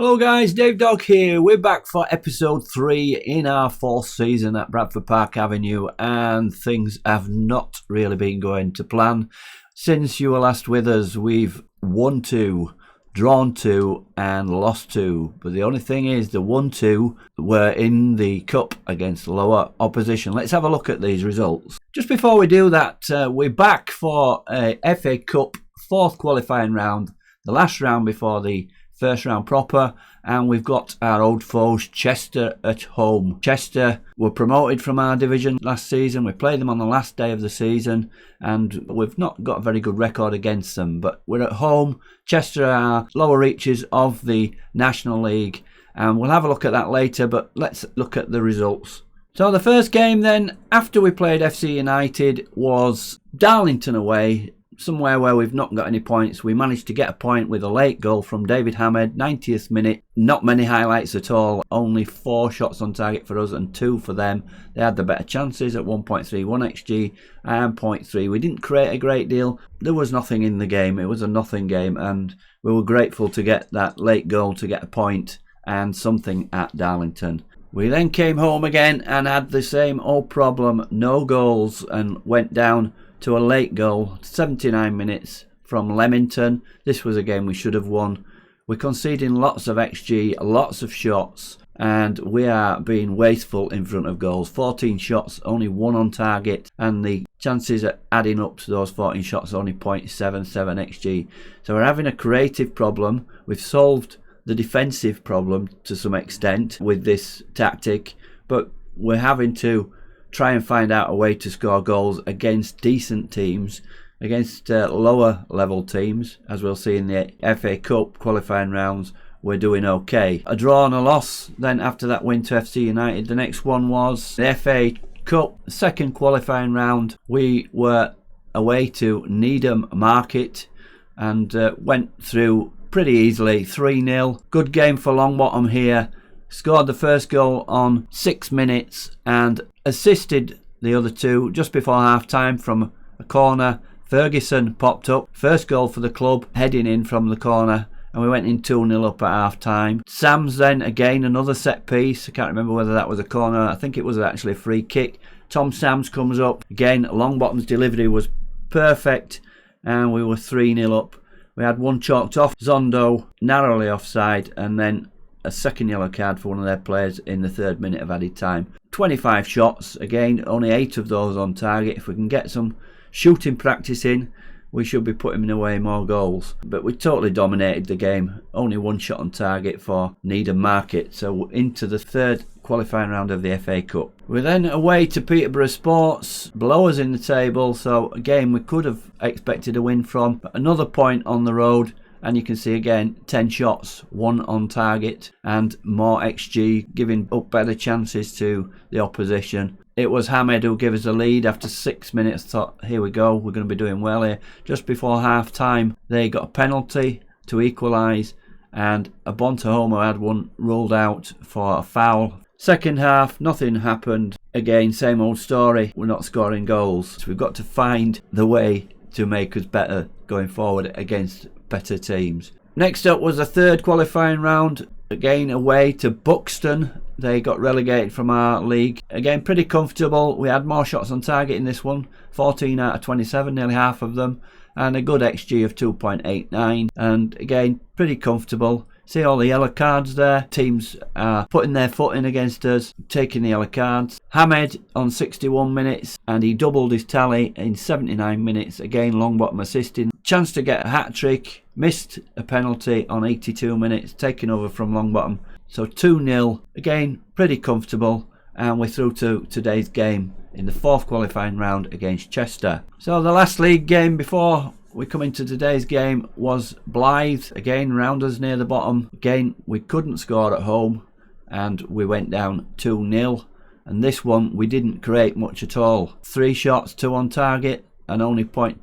Hello guys, Dave Dog here. We're back for episode 3 in our 4th season at Bradford Park Avenue, and things have not really been going to plan. Since you were last with us, we've won 2, drawn 2 and lost 2. But the only thing is the 1-2 were in the cup against lower opposition. Let's have a look at these results. Just before we do that, we're back for a FA Cup 4th qualifying round, the last round before the first round proper, and we've got our old foes Chester at home. Chester were promoted from our division last season. We played them on the last day of the season and we've not got a very good record against them, but we're at home. Chester are lower reaches of the National League, and we'll have a look at that later, but let's look at the results. So the first game then, after we played FC United, was Darlington away, somewhere where we've not got any points. We managed to get a point with a late goal from David Hamed, 90th minute. Not many highlights at all, only 4 shots on target for us and 2 for them. They had the better chances at 1.31 XG and 0.3. We didn't create a great deal. There was nothing in the game. It was a nothing game, and we were grateful to get that late goal to get a point and something at Darlington. We then came home again and had the same old problem, no goals, and went down to a late goal, 79 minutes from Leamington. This was a game we should have won. We're conceding lots of XG, lots of shots, and we are being wasteful in front of goals. 14 shots, only 1 on target, and the chances are adding up to those 14 shots, only 0.77 XG. So we're having a creative problem. We've solved the defensive problem to some extent with this tactic, but we're having to try and find out a way to score goals against decent teams, against lower level teams. As we'll see in the FA Cup qualifying rounds, we're doing okay. A draw and a loss then after that win to FC United. The next one was the FA Cup second qualifying round. We were away to Needham Market and went through pretty easily, 3-0. Good game for Longbottom here. Scored the first goal on 6 minutes and assisted the other 2 just before half time from a corner. Ferguson popped up, first goal for the club, heading in from the corner, and we went in 2-0 up at half time. Sam's then again another set piece. I can't remember whether that was a corner. I think it was actually a free kick. Tom Sams comes up again. Longbottom's delivery was perfect and we were 3-0 up. We had 1 chalked off, Zondo narrowly offside, and then a second yellow card for one of their players in the 3rd minute of added time. 25 shots, again only 8 of those on target. If we can get some shooting practice in, we should be putting away more goals. But we totally dominated the game. Only 1 shot on target for Needham Market. So into the 3rd qualifying round of the FA Cup. We're then away to Peterborough Sports, below us in the table, so a game we could have expected a win from. But another point on the road, and you can see again 10 shots, 1 on target, and more XG, giving up better chances to the opposition. It was Hamed who gave us the lead after 6 minutes. Thought, here we go, we're going to be doing well here. Just before half time, they got a penalty to equalise, and a Bontahomo had one ruled out for a foul. Second half, nothing happened. Again, same old story. We're not scoring goals. So we've got to find the way to make us better going forward against better teams. Next up was the 3rd qualifying round, again away to Buxton. They got relegated from our league. Again, pretty comfortable. We had more shots on target in this one, 14 out of 27, nearly half of them, and a good XG of 2.89, and again pretty comfortable. See all the yellow cards there. Teams are putting their foot in against us, taking the yellow cards. Hamed on 61 minutes, and he doubled his tally in 79 minutes. Again, Longbottom assisting. Chance to get a hat-trick. Missed a penalty on 82 minutes, taken over from Longbottom. So 2-0. Again, pretty comfortable. And we're through to today's game in the 4th qualifying round against Chester. So the last league game before we come into today's game was Blythe, again round us near the bottom. Again, we couldn't score at home and we went down 2-0, and this one we didn't create much at all. 3 shots, 2 on target, and only 0.23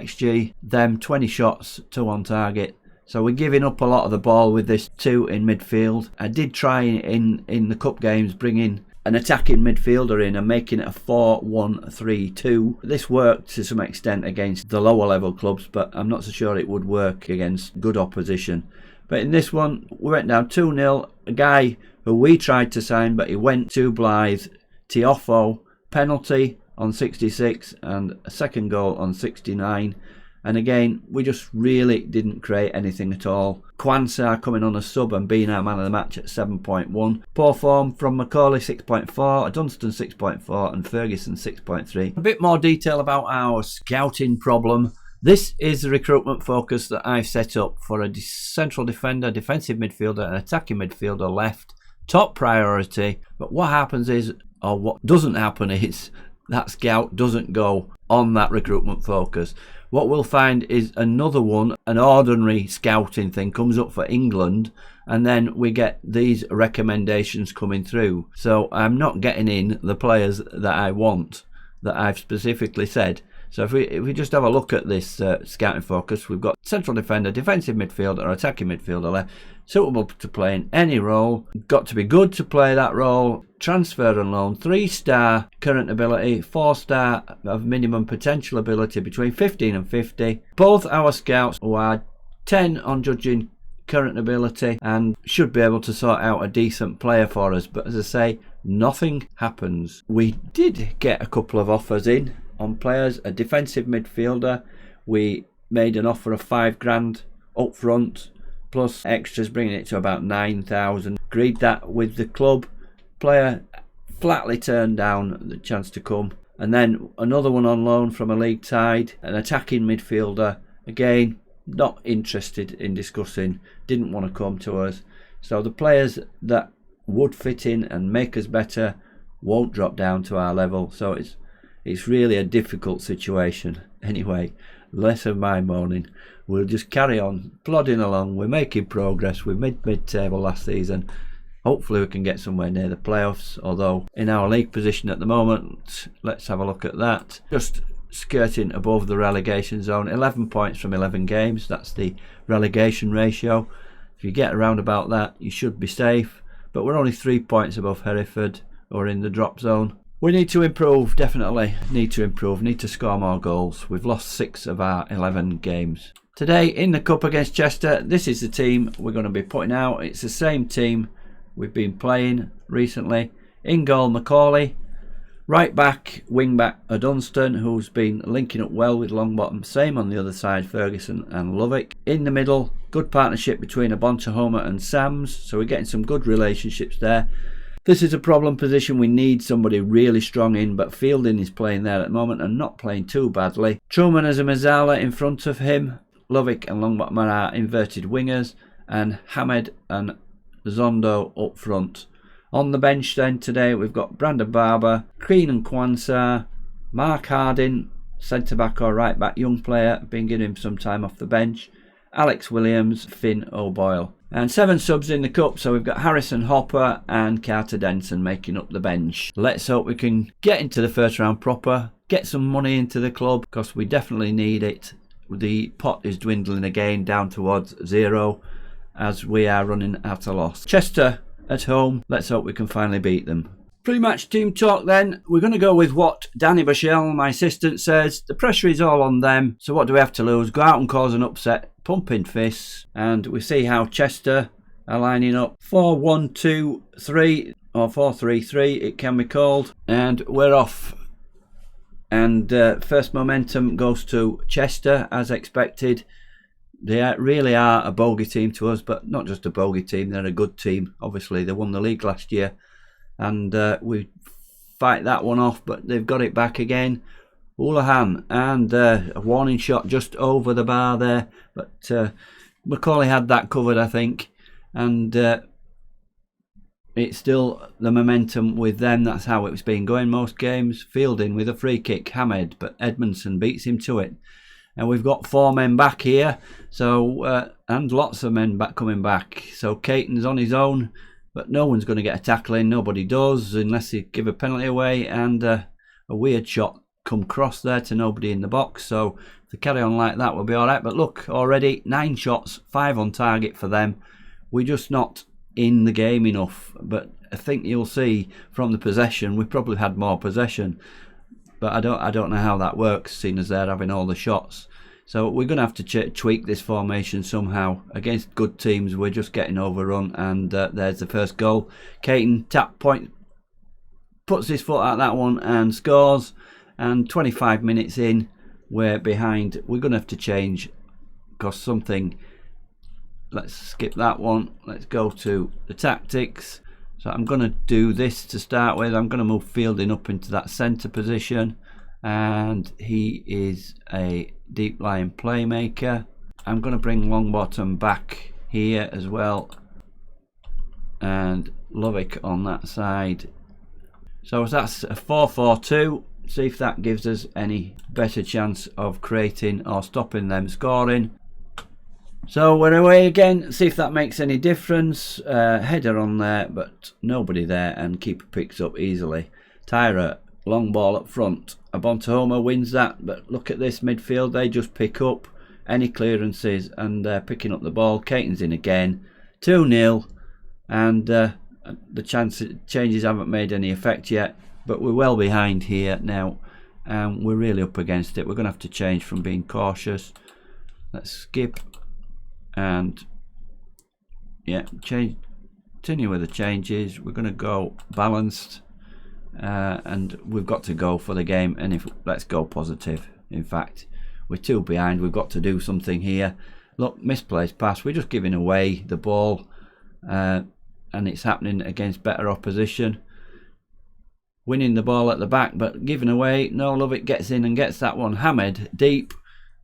XG. Them 20 shots, 2 on target. So we're giving up a lot of the ball with this 2 in midfield. I did try in the cup games bringing an attacking midfielder in and making it a 4-1-3-2. This worked to some extent against the lower level clubs, but I'm not so sure it would work against good opposition. But in this one, we went down 2-0. A guy who we tried to sign, but he went too blithe. Tiofo, penalty on 66 and a second goal on 69. And again, we just really didn't create anything at all. Kwanzaa coming on a sub and being our man of the match at 7.1. Poor form from Macaulay 6.4, Dunstan 6.4 and Ferguson 6.3. A bit more detail about our scouting problem. This is the recruitment focus that I've set up for a central defender, defensive midfielder and attacking midfielder left. Top priority. But what happens is, or what doesn't happen is, that scout doesn't go on that recruitment focus. What we'll find is another one, an ordinary scouting thing comes up for England, and then we get these recommendations coming through. So I'm not getting in the players that I want, that I've specifically said. So if we just have a look at this scouting focus, we've got central defender, defensive midfielder or attacking midfielder left, suitable to play in any role, got to be good to play that role, transfer and loan, 3-star current ability, 4-star of minimum potential ability between 15 and 50. Both our scouts who are 10 on judging current ability and should be able to sort out a decent player for us. But as I say, nothing happens. We did get a couple of offers in on players. A defensive midfielder, we made an offer of $5,000 up front plus extras, bringing it to about 9,000. Agreed that with the club. Player flatly turned down the chance to come. And then another one on loan from a league tied, an attacking midfielder, again not interested in discussing, didn't want to come to us. So the players that would fit in and make us better won't drop down to our level. So it's really a difficult situation. Anyway, less of my moaning. We'll just carry on plodding along. We're making progress. We made mid-table last season. Hopefully we can get somewhere near the playoffs, although in our league position at the moment, let's have a look at that. Just skirting above the relegation zone, 11 points from 11 games. That's the relegation ratio. If you get around about that, you should be safe. But we're only 3 points above Hereford, or in the drop zone. We need to improve, definitely need to improve, need to score more goals. We've lost 6 of our 11 games. Today in the Cup against Chester, this is the team we're going to be putting out. It's the same team we've been playing recently. In goal, Macaulay. Right back, wing back, Dunstan, who's been linking up well with Longbottom. Same on the other side, Ferguson and Lovick. In the middle, good partnership between Abontahoma and Sams. So we're getting some good relationships there. This is a problem position we need somebody really strong in, but Fielding is playing there at the moment and not playing too badly. Truman has a Mazzala in front of him. Lovick and Longbottom are our inverted wingers, and Hamed and Zondo up front. On the bench then today we've got Brandon Barber, Crean and Kwanzaa, Mark Harding, centre back or right back, young player, been giving him some time off the bench, Alex Williams, Finn O'Boyle. And 7 subs in the cup, so we've got Harrison Hopper and Carter Denson making up the bench. Let's hope we can get into the first round proper, get some money into the club, because we definitely need it. The pot is dwindling again down towards 0 as we are running at a loss. Chester at home, let's hope we can finally beat them. Pre-match team talk then. We're going to go with what Danny Bashell, my assistant, says. The pressure is all on them, so what do we have to lose? Go out and cause an upset, pumping fists, and we see how Chester are lining up. 4-1-2-3 or 4-3-3 it can be called, and we're off. And first momentum goes to Chester as expected. They really are a bogey team to us, but not just a bogey team, they're a good team. Obviously they won the league last year, and we fight that one off, but they've got it back again. Houlihan, and a warning shot just over the bar there, but Macaulay had that covered, I think, and it's still the momentum with them. That's how it's been going most games. Fielding with a free kick, Hamed, but Edmondson beats him to it. And we've got 4 men back here, so and lots of men back coming back. So Caton's on his own, but no one's going to get a tackle in. Nobody does unless they give a penalty away, and a weird shot come cross there to nobody in the box. So if they carry on like that, we'll be all right. But look, already 9 shots, 5 on target for them. We're just not in the game enough. But I think you'll see from the possession, we probably had more possession. But I don't know how that works, seeing as they're having all the shots. So we're going to have to tweak this formation somehow. Against good teams, we're just getting overrun, and there's the first goal. Caton tap point, puts his foot at that one and scores. And 25 minutes in, we're behind. We're going to have to change because something. Let's skip that one. Let's go to the tactics. So I'm going to do this to start with. I'm going to move Fielding up into that centre position, and he is a deep line playmaker. I'm going to bring Longbottom back here as well, and Lovick on that side. So that's a 4-4-2. See if that gives us any better chance of creating or stopping them scoring. So we're away again. See if that makes any difference. Header on there, but nobody there, and keeper picks up easily. Tyra, long ball up front. Abontahoma wins that, but look at this midfield. They just pick up any clearances, and they're picking up the ball. Caton's in again. 2-0, and the changes haven't made any effect yet, but we're well behind here now, and we're really up against it. We're going to have to change from being cautious. Let's skip. And yeah, continue with the changes. We're going to go balanced, and we've got to go for the game. And let's go positive. In fact, we're 2 behind. We've got to do something here. Look, misplaced pass. We're just giving away the ball, and it's happening against better opposition. Winning the ball at the back, but giving away. No, Lovick gets in and gets that one. Hamed deep.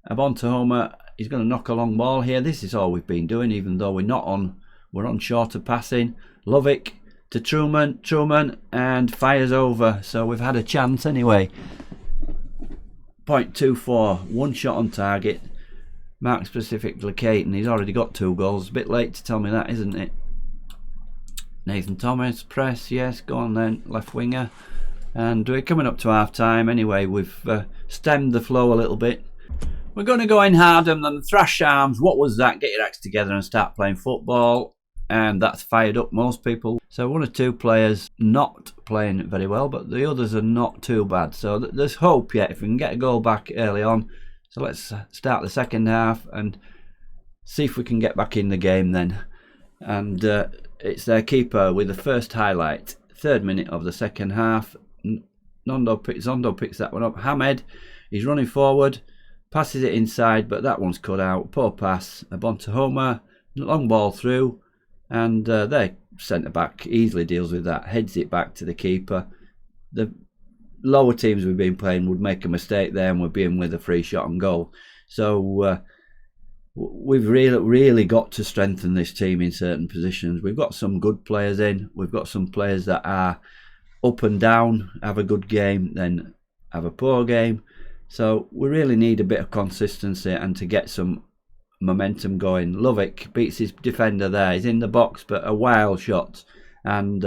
Abontahoma. He's going to knock a long ball here. This is all we've been doing, even though we're on shorter passing. Lovick to Truman, and fires over. So we've had a chance anyway. 0.24, 1 shot on target. Mark specifically Caton. He's already got 2 goals. A bit late to tell me that, isn't it? Nathan Thomas, press, yes, go on then, left winger. And we're coming up to half time anyway. We've stemmed the flow a little bit. We're going to go in harder than the Thrash Arms. What was that? Get your acts together and start playing football. And that's fired up most people. So 1 or 2 players not playing very well, but the others are not too bad. So there's hope yet if we can get a goal back early on. So let's start the second half and see if we can get back in the game then. And it's their keeper with the first highlight. 3rd minute of the second half. Zondo picks that one up. Hamed, he's running forward. Passes it inside, but that one's cut out. Poor pass. Abontahoma, long ball through, and their centre back easily deals with that. Heads it back to the keeper. The lower teams we've been playing would make a mistake there, and we'd be in with a free shot and goal. So we've really got to strengthen this team in certain positions. We've got some good players in. We've got some players that are up and down. Have a good game, then have a poor game. So we really need a bit of consistency and to get some momentum going. Lovick beats his defender there. He's in the box, but a wild shot. And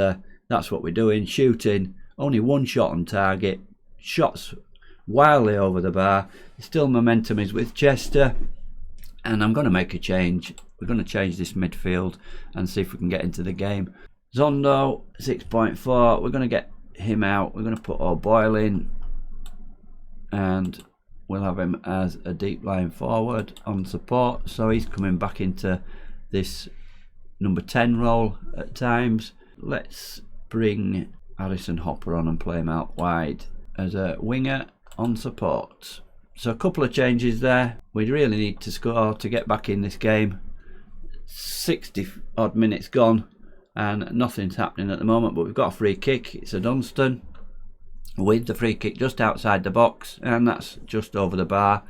that's what we're doing. Shooting. Only 1 shot on target. Shots wildly over the bar. Still momentum is with Chester. And I'm going to make a change. We're going to change this midfield and see if we can get into the game. Zondo, 6.4. We're going to get him out. We're going to put O'Boyle in. And we'll have him as a deep line forward on support, so he's coming back into this number 10 role at times. Let's bring Harrison Hopper on and play him out wide as a winger on support. So a couple of changes there. We really need to score to get back in this game. 60 odd minutes gone and nothing's happening at the moment, but we've got a free kick. It's a Dunstan with the free kick just outside the box, and that's just over the bar.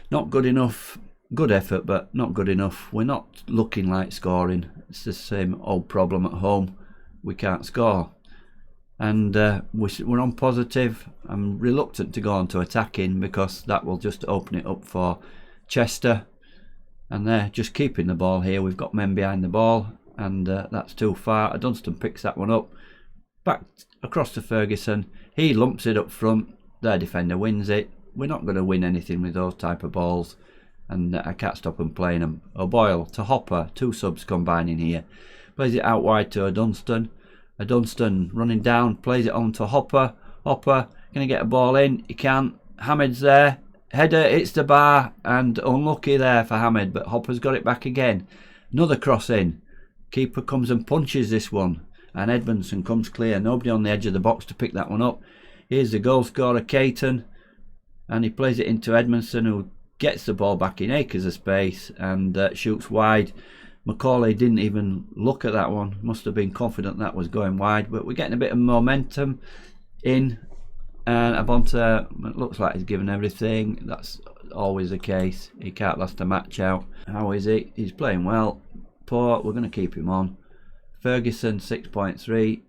Not good enough. Good effort, but not good enough. We're not looking like scoring. It's the same old problem at home. We can't score, and we're on positive. I'm reluctant to go on to attacking because that will just open it up for Chester, and they're just keeping the ball here. We've got men behind the ball, and that's too far. Dunstan picks that one up, back across to Ferguson. He lumps it up front. Their defender wins it. We're not going to win anything with those type of balls, and I can't stop them playing them. O'Boyle to Hopper, 2 subs combining here. Plays it out wide to a Dunstan. A Dunstan running down, plays it on to Hopper. Hopper, can he get a ball in? He can't. Hamed's there. Header hits the bar and unlucky there for Hamed, but Hopper's got it back again. Another cross in. Keeper comes and punches this one, and Edmondson comes clear. Nobody on the edge of the box to pick that one up. Here's the goal scorer, Caton, and he plays it into Edmondson, who gets the ball back in acres of space and shoots wide. Macaulay didn't even look at that one. Must have been confident that was going wide, but we're getting a bit of momentum in. And Abonta, it looks like he's given everything. That's always the case. He can't last a match out. How is he? He's playing well. Poor, we're going to keep him on. Ferguson, 6.3.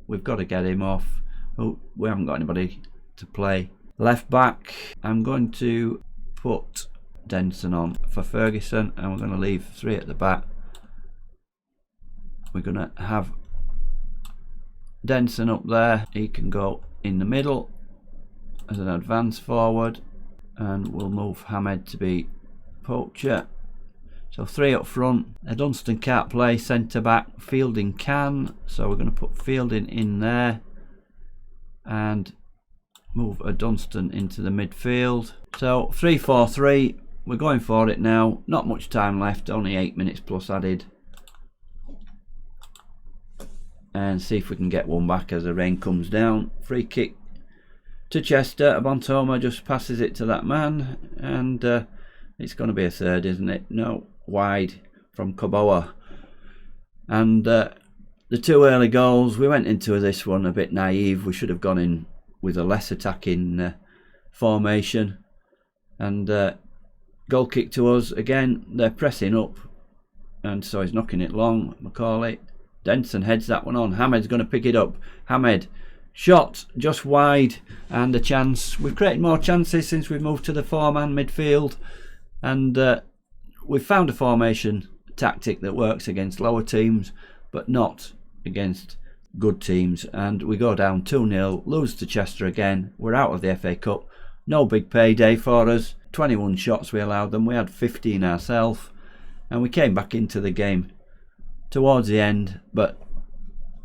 We've got to get him off. Oh, we haven't got anybody to play. Left back, I'm going to put Denson on for Ferguson, and we're going to leave 3 at the back. We're going to have Denson up there. He can go in the middle as an advance forward, and we'll move Hamed to be poacher. So 3 up front. Dunstan can't play centre back. Fielding can, so we're going to put Fielding in there and move Dunstan into the midfield. So 3-4-3. We're going for it now. Not much time left. Only 8 minutes plus added. And see if we can get one back as the rain comes down. Free kick to Chester. Abontoma just passes it to that man, and it's going to be a third, isn't it? No, wide from Koboa. And the 2 early goals, we went into this one a bit naive. We should have gone in with a less attacking formation. And goal kick to us again. They're pressing up, and so he's knocking it long. Macaulay. Denson heads that one on. Hamed's going to pick it up. Hamed shot just wide, and a chance. We've created more chances since we've moved to the 4-man midfield, and we've found a formation tactic that works against lower teams but not against good teams. And we go down 2-0, lose to Chester again. We're out of the FA Cup. No big payday for us. 21 shots we allowed them. We had 15 ourselves, and we came back into the game towards the end, but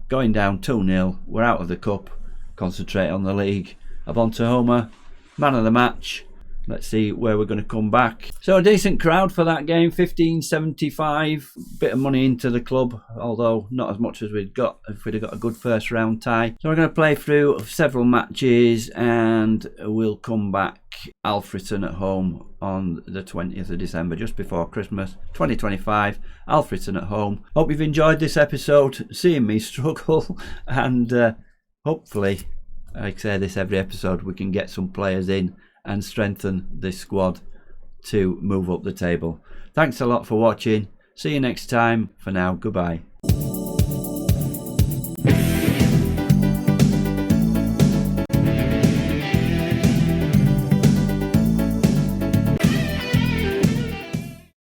going down 2-0, we're out of the cup. Concentrate on the league. Abonta Homer, man of the match. Let's see where we're going to come back. So a decent crowd for that game, 1575. Bit of money into the club, although not as much as we'd got if we'd have got a good first round tie. So we're going to play through several matches, and we'll come back Alfreton at home on the 20th of December, just before Christmas 2025. Alfreton at home. Hope you've enjoyed this episode, seeing me struggle, and hopefully, like I say this every episode, we can get some players in and strengthen this squad to move up the table. Thanks a lot for watching. See you next time. For now, goodbye.